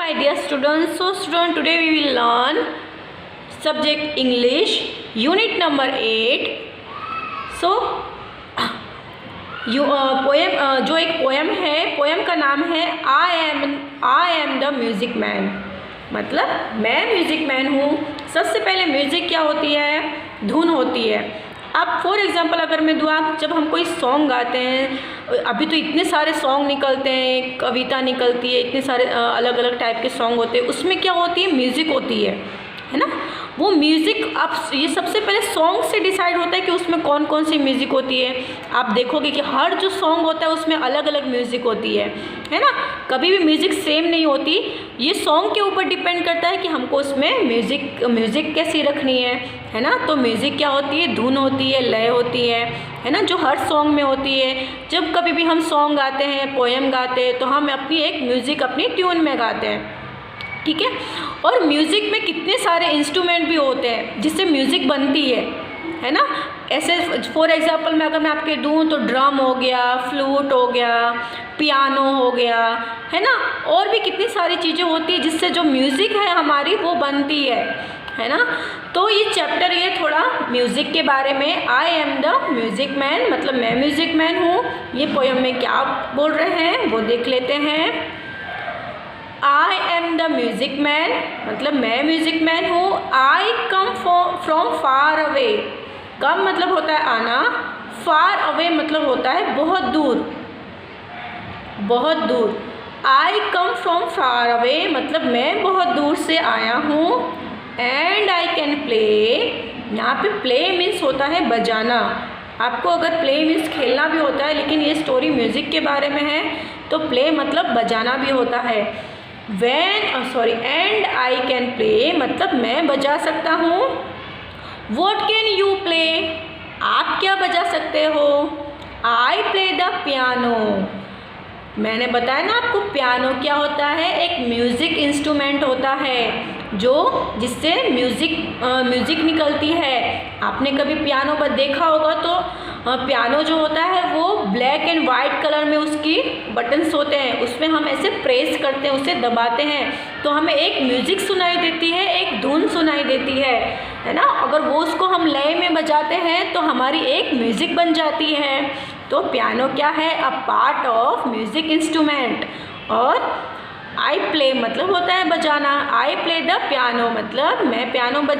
my dear students. So student, today we will learn subject English, unit number 8. So poem जो एक poem है, poem का नाम है I am the music man, मतलब मैं म्यूज़िक मैन हूँ। सबसे पहले म्यूज़िक क्या होती है? धुन होती है। अब फॉर एग्ज़ाम्पल अगर मैं दूँ, जब हम कोई सॉन्ग गाते हैं, अभी तो इतने सारे सॉन्ग निकलते हैं, कविता निकलती है, इतने सारे अलग अलग टाइप के सॉन्ग होते हैं, उसमें क्या होती है? म्यूज़िक होती है ना। वो म्यूज़िक आप ये सबसे पहले सॉन्ग से डिसाइड होता है कि उसमें कौन कौन सी म्यूज़िक होती है। आप देखोगे कि हर जो सॉन्ग होता है उसमें अलग अलग म्यूज़िक होती है ना। कभी भी म्यूज़िक सेम नहीं होती। ये सॉन्ग के ऊपर डिपेंड करता है कि हमको उसमें म्यूज़िक कैसी रखनी है ना। तो म्यूज़िक क्या होती है? धुन होती है, लय होती है ना, जो हर सॉन्ग में होती है। जब कभी भी हम सॉन्ग गाते हैं, पोएम गाते हैं, तो हम अपनी एक म्यूज़िक अपनी ट्यून में गाते हैं, ठीक है। और म्यूज़िक में कितने सारे इंस्ट्रूमेंट भी होते हैं जिससे म्यूज़िक बनती है ना। ऐसे फॉर एग्ज़ाम्पल मैं अगर मैं आपके दूँ तो ड्रम हो गया, फ्लूट हो गया, पियानो हो गया, है ना। और भी कितनी सारी चीज़ें होती है जिससे जो म्यूज़िक है हमारी वो बनती है ना। तो ये चैप्टर ये थोड़ा म्यूज़िक के बारे में, I am the music man, मतलब मैं म्यूज़िक मैन हूँ। ये पोएम में क्या बोल रहे हैं वो देख लेते हैं। I am the music man, मतलब मैं म्यूज़िक मैन हूँ। आई कम फ्रॉम फार अवे, कम मतलब होता है आना, फार अवे मतलब होता है बहुत दूर, बहुत दूर। आई कम फ्रॉम फार अवे मतलब मैं बहुत दूर से आया हूँ। एंड आई कैन प्ले, यहाँ पे प्ले मीन्स होता है बजाना। आपको अगर प्ले मीन्स खेलना भी होता है, लेकिन ये स्टोरी म्यूज़िक के बारे में है, तो प्ले मतलब बजाना भी होता है। एंड आई कैन प्ले मतलब मैं बजा सकता हूँ। वॉट कैन यू प्ले, आप क्या बजा सकते हो? आई प्ले द पियानो, मैंने बताया ना आपको पियानो क्या होता है? एक म्यूज़िक इंस्ट्रूमेंट होता है जो जिससे म्यूज़िक निकलती है। आपने कभी पियानो पर देखा होगा तो पियानो जो होता है वो ब्लैक एंड वाइट कलर में उसकी बटन्स होते हैं, उसमें हम ऐसे प्रेस करते हैं, उसे दबाते हैं तो हमें एक म्यूज़िक सुनाई देती है, एक धुन सुनाई देती है ना। अगर वो उसको हम लय में बजाते हैं तो हमारी एक म्यूज़िक बन जाती है। तो पियानो क्या है? A part of music instrument. और आई प्ले मतलब होता है बजाना। आई प्ले द पियानो मतलब मैं पियानो मैं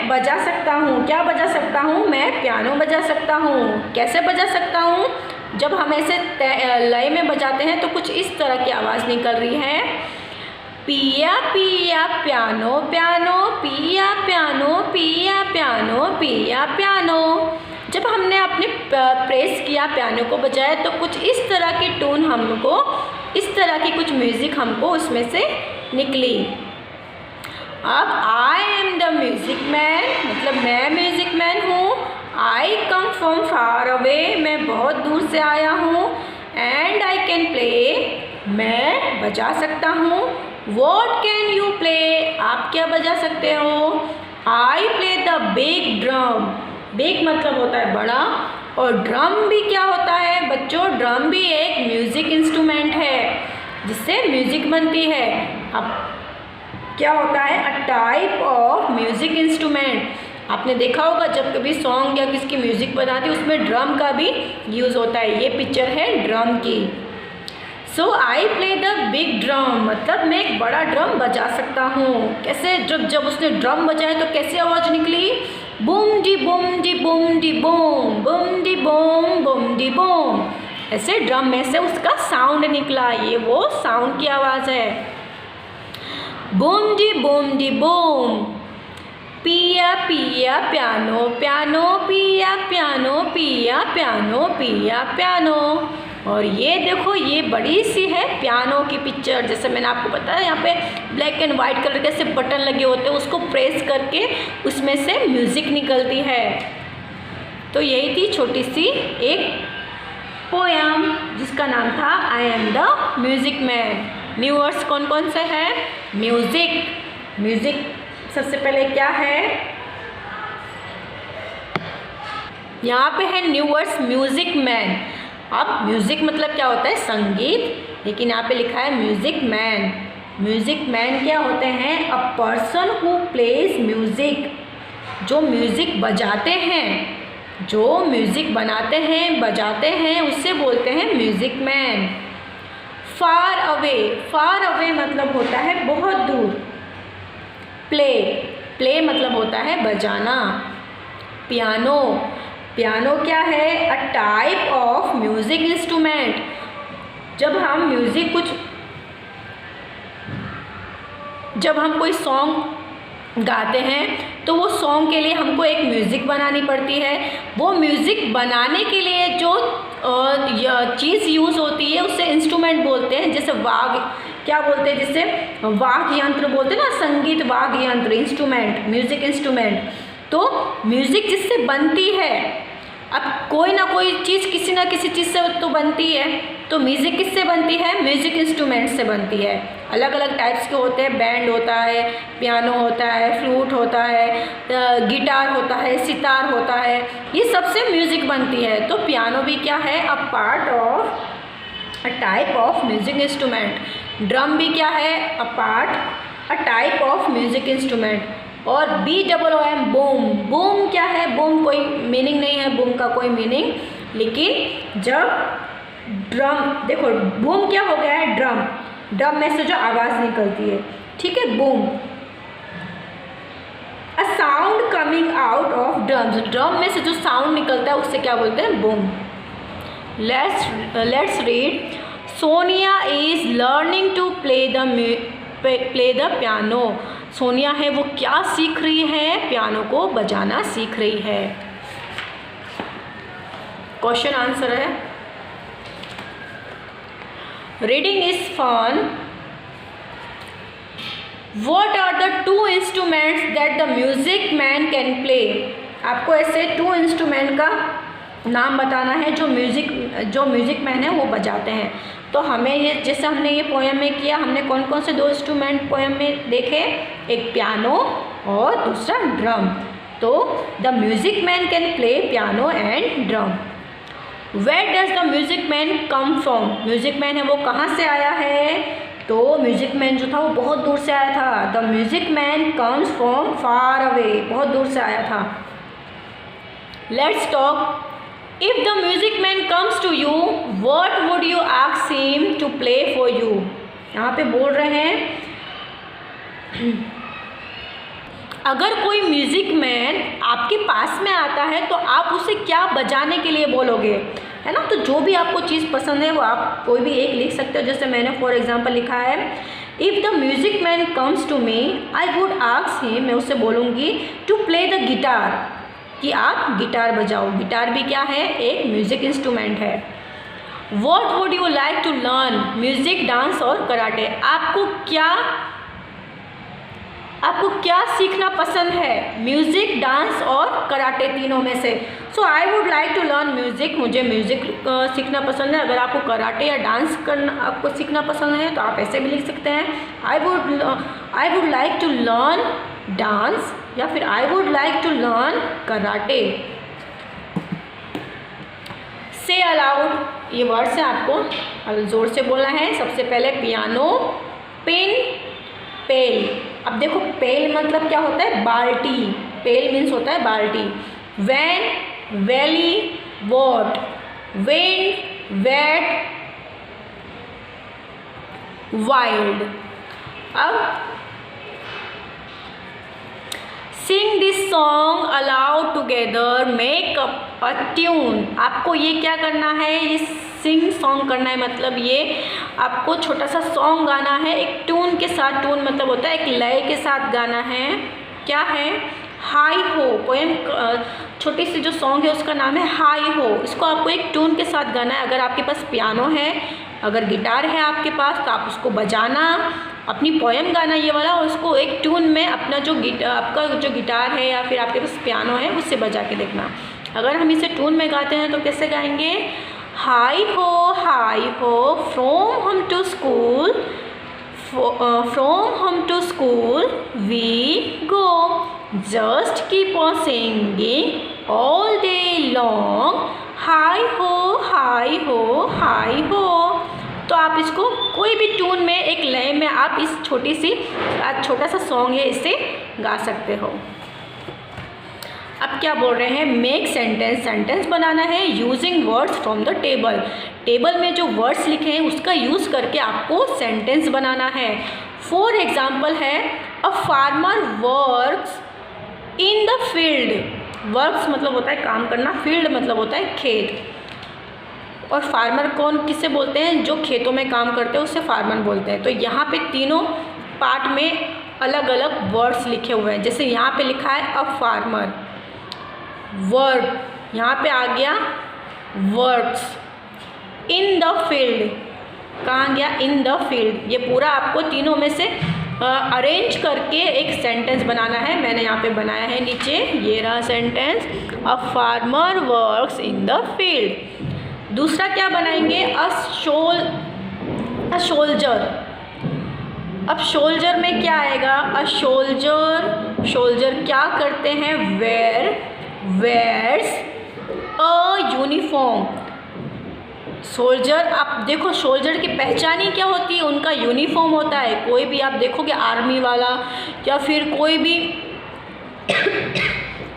बजा सकता हूँ। क्या बजा सकता हूँ? मैं पियानो बजा सकता हूँ। कैसे बजा सकता हूँ? जब हम ऐसे लय में बजाते हैं तो कुछ इस तरह की आवाज़ निकल रही है। पिया पिया पियानो पियानो, पिया पियानो, पिया पियानो, पिया पियानो। जब हमने अपने प्रेस किया, पियानो को बजाया, तो कुछ इस तरह की टून हमको, इस तरह की कुछ म्यूज़िक हमको उसमें से निकली। अब I am the music man मतलब मैं म्यूज़िक मैन हूँ। आई कम फ्रॉम फार अवे, मैं बहुत दूर से आया हूँ। एंड आई कैन प्ले, मैं बजा सकता हूँ। वॉट कैन यू प्ले, आप क्या बजा सकते हो? आई play the big drum, big मतलब होता है बड़ा, और ड्रम भी क्या होता है बच्चों? ड्रम भी एक म्यूज़िक इंस्ट्रूमेंट है जिससे म्यूज़िक बनती है। अब क्या होता है? A type of music instrument. आपने देखा होगा जब कभी सॉन्ग या किसकी म्यूज़िक बनाती है उसमें ड्रम का भी यूज़ होता है। ये पिक्चर है ड्रम की। So I play the big drum मतलब मैं एक बड़ा ड्रम बजा सकता हूँ। कैसे? जब उसने ड्रम बजाया तो कैसी आवाज़ निकली? Boom D boom D boom D boom, boom D boom boom D boom. ऐसे ड्रम में से उसका साउंड निकला, ये वो साउंड की आवाज़ है। Boom D boom. पिया पिया पियानो पियानो, पिया पियानो, पिया पियानो, पिया पियानो। और ये देखो ये बड़ी सी है पियानो की पिक्चर। जैसे मैंने आपको बताया यहाँ पे ब्लैक एंड वाइट कलर के से बटन लगे होते हैं, उसको प्रेस करके उसमें से म्यूज़िक निकलती है। तो यही थी छोटी सी एक पोएम जिसका नाम था I am the music man. New words कौन कौन से हैं? म्यूज़िक सबसे पहले क्या है? यहाँ पे है न्यू वर्ड्स म्यूज़िक मैन। अब म्यूज़िक मतलब क्या होता है? संगीत, लेकिन यहाँ पे लिखा है म्यूज़िक मैन। म्यूज़िक मैन क्या होते हैं? A person who plays music, जो म्यूज़िक बजाते हैं, जो म्यूज़िक बनाते हैं, बजाते हैं, उससे बोलते हैं music man. Far away, far away मतलब होता है बहुत दूर। प्ले, प्ले मतलब होता है बजाना। पियानो, पियानो क्या है? A type of music instrument. जब हम म्यूज़िक जब हम कोई सॉन्ग गाते हैं तो वो सॉन्ग के लिए हमको एक म्यूज़िक बनानी पड़ती है। वो म्यूज़िक बनाने के लिए जो चीज़ यूज़ होती है उसे इंस्ट्रूमेंट बोलते हैं। जैसे वाग क्या बोलते हैं? जिससे वाद्य यंत्र बोलते हैं ना, संगीत वाद्य यंत्र, इंस्ट्रूमेंट, म्यूज़िक इंस्ट्रूमेंट। तो म्यूज़िक जिससे बनती है, अब कोई ना कोई चीज़ किसी ना किसी चीज़ से तो बनती है, तो म्यूज़िक किससे बनती है? म्यूज़िक इंस्ट्रूमेंट से बनती है। अलग अलग टाइप्स के होते हैं, बैंड होता है, पियानो होता है, फ्लूट होता है, गिटार होता है, सितार होता है, ये सबसे म्यूज़िक बनती है। तो पियानो भी क्या है? A part of a type of music instrument. Drum भी क्या है? A part, a type of music instrument. और BOOM, बूम, बूम क्या है? बूम कोई मीनिंग नहीं है, बूम का कोई मीनिंग, लेकिन जब ड्रम, देखो बूम क्या हो गया है? ड्रम, ड्रम में से जो आवाज़ निकलती है, ठीक है, boom. A sound coming out of drums, drum में से जो साउंड निकलता है उससे क्या बोलते हैं? Boom. Let's read. Sonia is learning to play the piano. Sonia है वो क्या सीख रही है? पियानो को बजाना सीख रही है। क्वेश्चन आंसर है। Reading is fun. What are the two instruments that the music man can play? आपको ऐसे 2 इंस्ट्रूमेंट का नाम बताना है जो म्यूज़िक मैन है वो बजाते हैं। तो हमें ये, जैसे हमने ये पोएम में किया, हमने कौन कौन से 2 इंस्ट्रूमेंट पोएम में देखे? एक पियानो और दूसरा ड्रम। तो the music man can play piano and drum. Where does the music man come from? Music man है वो कहाँ से आया है? तो म्यूज़िक मैन जो था वो बहुत दूर से आया था। The music man comes from far away, बहुत दूर से आया था। Let's talk. If the music man comes to you, what would you ask him to play for you? यहाँ पे बोल रहे हैं अगर कोई म्यूज़िक मैन आपके पास में आता है तो आप उसे क्या बजाने के लिए बोलोगे, है ना? तो जो भी आपको चीज़ पसंद है वो आप कोई भी एक लिख सकते हो। जैसे मैंने फॉर एग्जांपल लिखा है, if the music man comes to me I would ask him, मैं उससे बोलूँगी टू प्ले द गिटार, कि आप गिटार बजाओ। गिटार भी क्या है? एक म्यूज़िक इंस्ट्रूमेंट है। What would you like to learn? Music, dance और कराटे। आपको क्या सीखना पसंद है? म्यूज़िक, डांस और कराटे, तीनों में से। So I would like to learn music, मुझे म्यूज़िक सीखना पसंद है। अगर आपको कराटे या डांस करना आपको सीखना पसंद है तो आप ऐसे भी लिख सकते हैं, I would like to learn dance, या फिर I would like to learn karate. Say aloud, ये वर्ड्स हैं, आपको ज़ोर से बोलना है। सबसे पहले पियानो, पेन, पेल। अब देखो पेल मतलब क्या होता है? बाल्टी। पेल मीन्स होता है बाल्टी। Van, valley, what, wind, wet, wild. अब sing this song aloud together, make a tune. आपको ये क्या करना है? ये सिंग सॉन्ग करना है, मतलब ये आपको छोटा सा सॉन्ग गाना है एक ट्यून के साथ। ट्यून मतलब होता है एक लय के साथ गाना है। क्या है? हाई हो। पोएम छोटी सी जो सॉन्ग है उसका नाम है हाई हो। इसको आपको एक ट्यून के साथ गाना है। अगर आपके पास पियानो है, अगर गिटार है आपके पास, तो आप उसको बजाना, अपनी पोएम गाना ये वाला, और उसको एक ट्यून में अपना आपका जो गिटार है या फिर आपके पास पियानो है उससे बजा के देखना। अगर हम इसे ट्यून में गाते हैं तो कैसे गाएंगे? Hi ho, from home to school, from home to school we go, just keep on singing all day long, hi ho, हाय हो। तो आप इसको कोई भी ट्यून में, एक लय में आप इस छोटा सा सॉन्ग है इसे गा सकते हो। अब क्या बोल रहे हैं, मेक सेंटेंस बनाना है using words from the table में जो वर्ड्स लिखे हैं उसका यूज़ करके आपको सेंटेंस बनाना है। फॉर एग्जाम्पल है, a farmer works in the field. Works मतलब होता है काम करना, फील्ड मतलब होता है खेत। और फार्मर किससे बोलते हैं, जो खेतों में काम करते हैं उससे फार्मर बोलते हैं। तो यहाँ पे तीनों पार्ट में अलग अलग वर्ड्स लिखे हुए हैं। जैसे यहाँ पे लिखा है अ फार्मर, वर्ड यहाँ पे आ गया वर्ड्स, इन द फील्ड कहाँ गया, इन द फील्ड। ये पूरा आपको तीनों में से अरेंज करके एक सेंटेंस बनाना है। मैंने यहाँ पे बनाया है नीचे, ये रहा sentence, a farmer works in the field. दूसरा क्या बनाएंगे, अ सोल्जर। अब सोल्जर में क्या आएगा, अ सोल्जर क्या करते हैं, वेयर्स अ यूनिफॉर्म। सोल्जर, आप देखो सोल्जर की पहचान ही क्या होती है, उनका यूनिफॉर्म होता है। कोई भी आप देखोगे आर्मी वाला या फिर कोई भी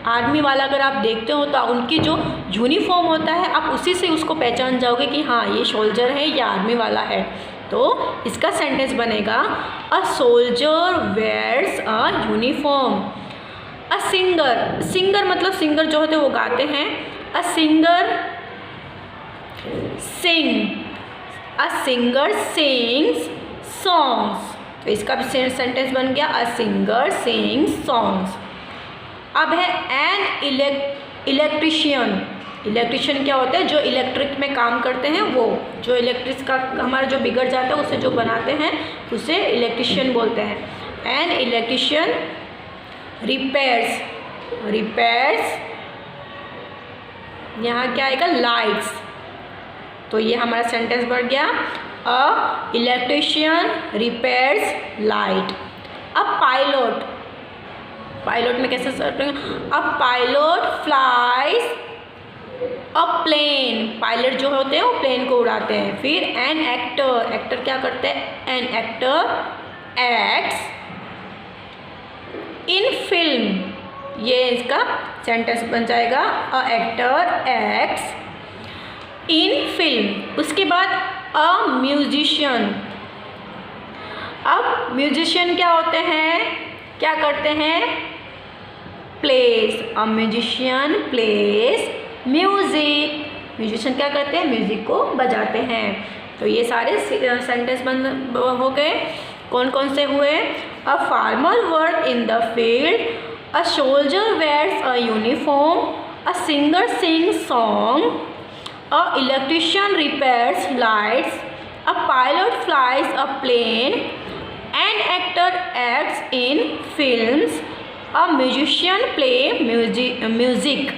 आर्मी वाला अगर आप देखते हो तो उनकी जो यूनिफॉर्म होता है आप उसी से उसको पहचान जाओगे कि हाँ ये सोल्जर है या आर्मी वाला है। तो इसका सेंटेंस बनेगा, a soldier wears a uniform. A singer मतलब सिंगर जो होते हैं वो गाते हैं। A singer sings songs. तो इसका भी सेंटेंस बन गया, अ सिंगर सिंग्स सॉन्ग्स। अब है एन इलेक्ट्रिशियन क्या होता है, जो इलेक्ट्रिक में काम करते हैं, वो जो इलेक्ट्रिक का हमारा जो बिगड़ जाता है उसे जो बनाते हैं उसे इलेक्ट्रिशियन बोलते हैं। एन इलेक्ट्रिशियन रिपेयर्स यहाँ क्या आएगा, लाइट्स। तो ये हमारा सेंटेंस बन गया, अ इलेक्ट्रिशियन रिपेयर्स लाइट। अब पायलट में कैसे सर्च करेंगे, a pilot flies a plane. Pilot जो होते हैं वो प्लेन को उड़ाते हैं। फिर एन एक्टर क्या करते हैं, an actor acts in film. ये इसका सेंटेंस बन जाएगा, a actor acts in film. उसके बाद अ म्यूजिशियन। अब म्यूजिशियन क्या होते हैं, क्या करते हैं, place. A musician place music. Musician क्या करते हैं, म्यूजिक को बजाते हैं। तो ये सारे सेंटेंस बन हो गए। कौन कौन से हुए, a farmer work in the field, a soldier wears a uniform, a singer sings song, a electrician repairs lights, a pilot flies a plane, an actor acts in films, a musician play music।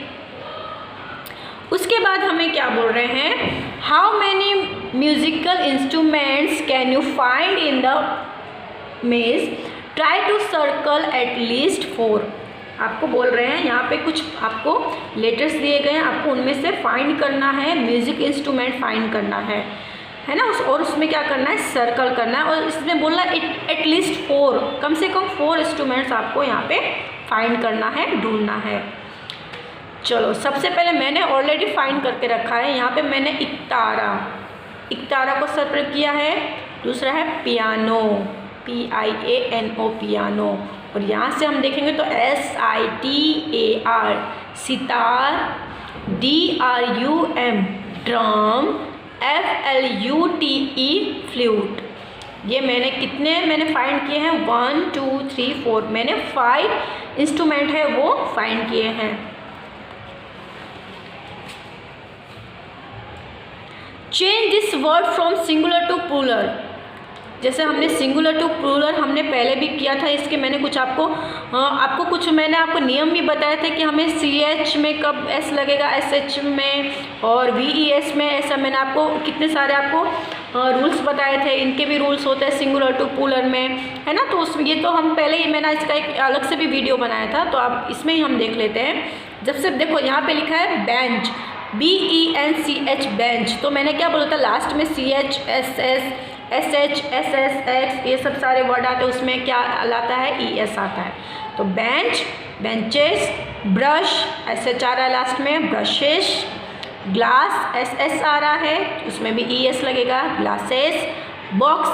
उसके बाद हमें क्या बोल रहे हैं, how many musical instruments can you find in the maze, try to circle at least 4। आपको बोल रहे हैं यहाँ पे कुछ आपको लेटर्स दिए गए हैं, आपको उनमें से फाइंड करना है, म्यूजिक इंस्ट्रूमेंट फाइंड करना है ना। और उसमें क्या करना है, सर्कल करना है। और इसमें बोलना एटलीस्ट 4, कम से कम 4 इंस्ट्रूमेंट्स आपको यहाँ पे फाइंड करना है, ढूंढना है। चलो सबसे पहले मैंने ऑलरेडी फाइंड करके रखा है। यहाँ पे मैंने इकतारा को सर्कल किया है। दूसरा है पियानो, PIANO पियानो। और यहाँ से हम देखेंगे तो SITAR sitar, DRUM drum, FLUTE flute. ये मैंने फाइंड किए हैं 1 2 3 4। मैंने 5 इंस्ट्रूमेंट है वो फाइंड किए हैं। Change this word from singular to plural. जैसे हमने सिंगुलर टू प्लूरल हमने पहले भी किया था। इसके मैंने कुछ आपको कुछ मैंने आपको नियम भी बताए थे कि हमें CH में कब S लगेगा, SH में और VES में। ऐसा मैंने आपको कितने सारे रूल्स बताए थे। इनके भी रूल्स होते हैं सिंगुलर टू प्लूरल में, है ना। तो ये तो हम पहले ही मैंने इसका एक अलग से भी वीडियो बनाया था, तो आप इसमें ही हम देख लेते हैं। जब से देखो यहाँ पे लिखा है बेंच, BENCH बेंच। तो मैंने क्या बोला था लास्ट में CH SS SH SS X ये सब सारे वर्ड आते हैं, उसमें क्या आता है ES आता है। तो बेंच बेंचेस, ब्रश SH आ रहा है लास्ट में, ब्रशेस, ग्लास SS आ रहा है उसमें भी ES लगेगा, ग्लासेस, बॉक्स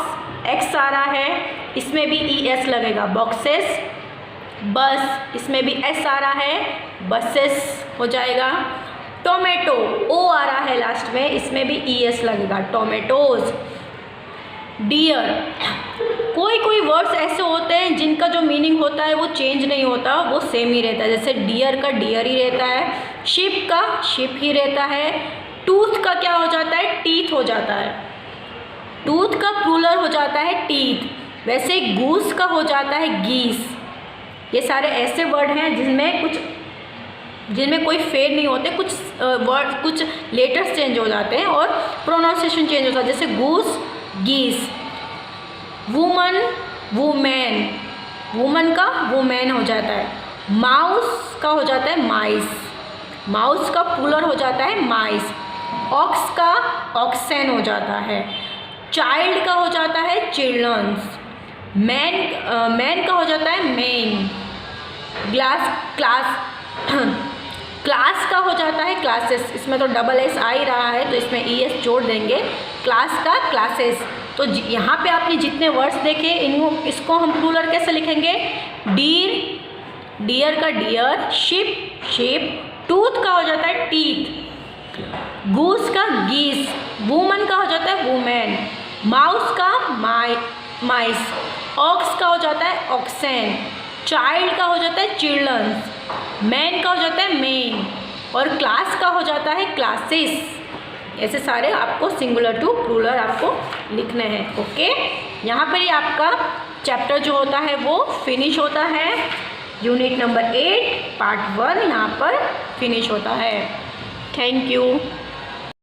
X आ रहा है इसमें भी ES लगेगा, बॉक्सेस, बस इसमें भी S आ रहा है, बसेस हो जाएगा। टोमेटो O आ रहा है लास्ट में, इसमें भी ES लगेगा, टोमेटोज। डियर, कोई कोई वर्ड्स ऐसे होते हैं जिनका जो मीनिंग होता है वो चेंज नहीं होता, वो सेम ही रहता है। जैसे डियर का डियर ही रहता है, शिप का शिप ही रहता है, टूथ का क्या हो जाता है टीथ हो जाता है, टूथ का प्लूरल हो जाता है टीथ। वैसे गूस का हो जाता है गीस। ये सारे ऐसे वर्ड हैं जिनमें कोई फेड नहीं होते, कुछ वर्ड कुछ लेटर्स चेंज हो जाते हैं और प्रोनाउंसिएशन चेंज होता है। जैसे गूस गीस, वुमन वुमेन, वुमन का वुमेन हो जाता है, माउस का हो जाता है माइस, माउस का प्लूरल हो जाता है माइस, ऑक्स का ऑक्सेन हो जाता है, चाइल्ड का हो जाता है चिल्ड्रंस, मैन का हो जाता है मेन, क्लास का हो जाता है क्लासेस। इसमें तो डबल S आ ही रहा है तो इसमें ES जोड़ देंगे, क्लास का क्लासेस। तो यहाँ पे आपने जितने वर्ड्स देखे इसको हम प्लूरल कैसे लिखेंगे, डियर का डियर, शिप, टूथ का हो जाता है टीथ, गूस का गीस, वुमन का हो जाता है वुमेन, माउस का माइस, ऑक्स का हो जाता है ऑक्सेन, चाइल्ड का हो जाता है चिल्ड्रंस, मैन का हो जाता है मेन और क्लास का हो जाता है क्लासेस। ऐसे सारे आपको सिंगुलर टू प्लूरल आपको लिखने हैं। ओके, यहाँ पर ही आपका चैप्टर जो होता है वो फिनिश होता है। यूनिट नंबर 8 पार्ट 1 यहाँ पर फिनिश होता है। Thank you.